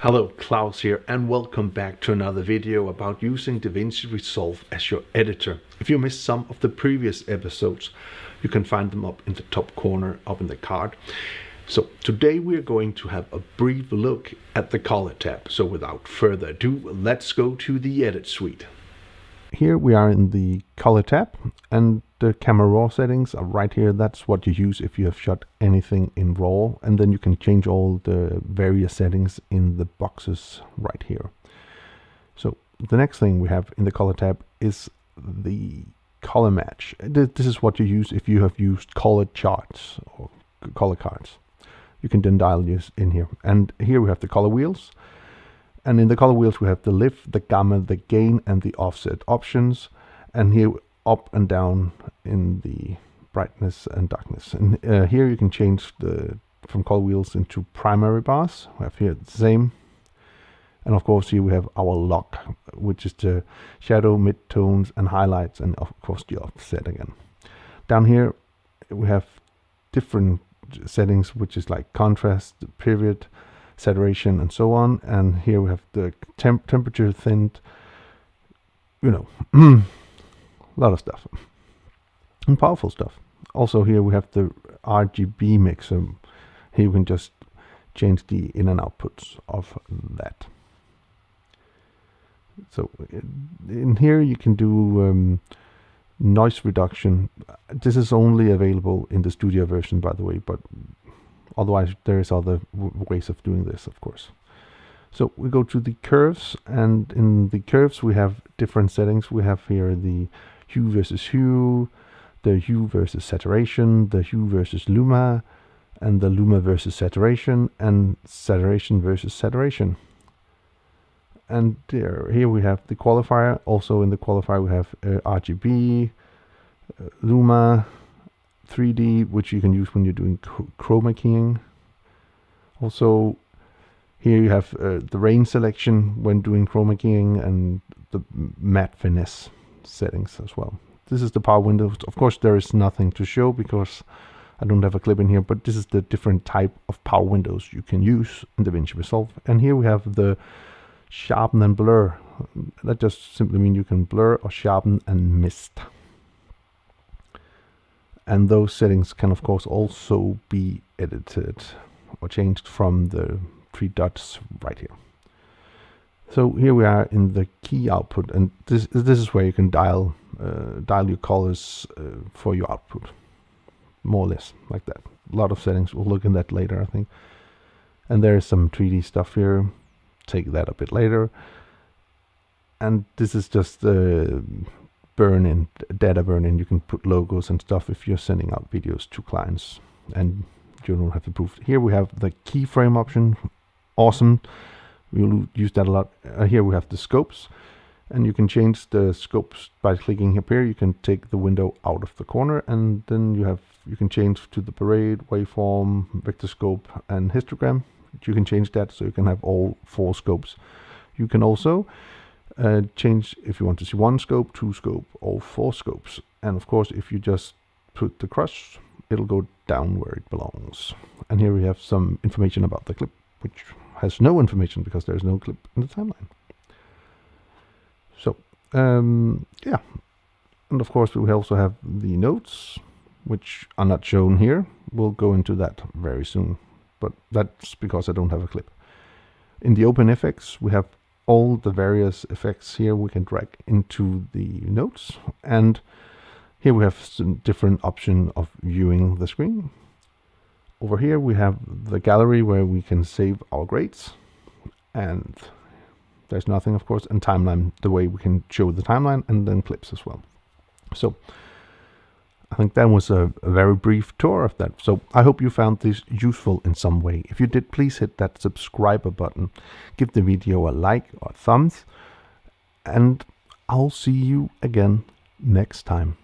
Hello, Klaus here, and welcome back to another video about using DaVinci Resolve as your editor. If you missed some of the previous episodes, you can find them up in the top corner up in the card. So today we're going to have a brief look at the color tab. So without further ado, let's go to the edit suite. Here we are in the color tab, and the camera raw settings are right here. That's what you use if you have shot anything in raw, and then you can change all the various settings in the boxes right here. So the next thing we have in the color tab is the color match. This is what you use if you have used color charts or color cards. You can then dial this in here, and here we have the color wheels. And in the color wheels we have the lift, the gamma, the gain, and the offset options. And here up and down in the brightness and darkness. And here you can change from color wheels into primary bars. We have here the same. And of course here we have our lock, which is the shadow, midtones, and highlights, and of course the offset again. Down here we have different settings, which is like contrast, period, saturation, and so on. And here we have the temperature thinned, you know, a lot of stuff and powerful stuff. Also here we have the RGB mixer. Here you can just change the in and outputs of that. So in here you can do noise reduction. This is only available in the studio version, by the way, but otherwise there is other ways of doing this, of course. So we go to the curves, and in the curves we have different settings. We have here the hue versus hue, the hue versus saturation, the hue versus luma, and the luma versus saturation, and saturation versus saturation. And here we have the qualifier. Also in the qualifier we have RGB, luma, 3D, which you can use when you're doing chroma keying. Also here you have the range selection when doing chroma keying, and the matte finesse settings as well. This is the power windows. Of course there is nothing to show because I don't have a clip in here, but this is the different type of power windows you can use in DaVinci Resolve. And here we have the sharpen and blur. That just simply means you can blur or sharpen and mist. And those settings can of course also be edited or changed from the three dots right here. So here we are in the key output, and this is where you can dial your colors for your output, more or less like that. A lot of settings. We'll look at that later, I think. And there is some 3D stuff here. Take that a bit later. And this is just data burn-in. You can put logos and stuff if you're sending out videos to clients, and you don't have to proof. Here we have the keyframe option. Awesome. We'll use that a lot. Here we have the scopes, and you can change the scopes by clicking up here. You can take the window out of the corner, and then you can change to the parade, waveform, vector scope, and histogram. You can change that so you can have all 4 scopes. You can also change if you want to see 1 scope, 2 scope, or 4 scopes. And of course if you just put the cross, it'll go down where it belongs. And here we have some information about the clip, which has no information because there's no clip in the timeline. So yeah, and of course we also have the notes, which are not shown here. We'll go into that very soon, but that's because I don't have a clip. In the open effects we have all the various effects here we can drag into the notes, and here we have some different option of viewing the screen. Over here we have the gallery where we can save our grades, and there's nothing of course, and timeline, the way we can show the timeline, and then clips as well. So I think that was a very brief tour of that. So I hope you found this useful in some way. If you did, please hit that subscribe button, give the video a like or thumbs, and I'll see you again next time.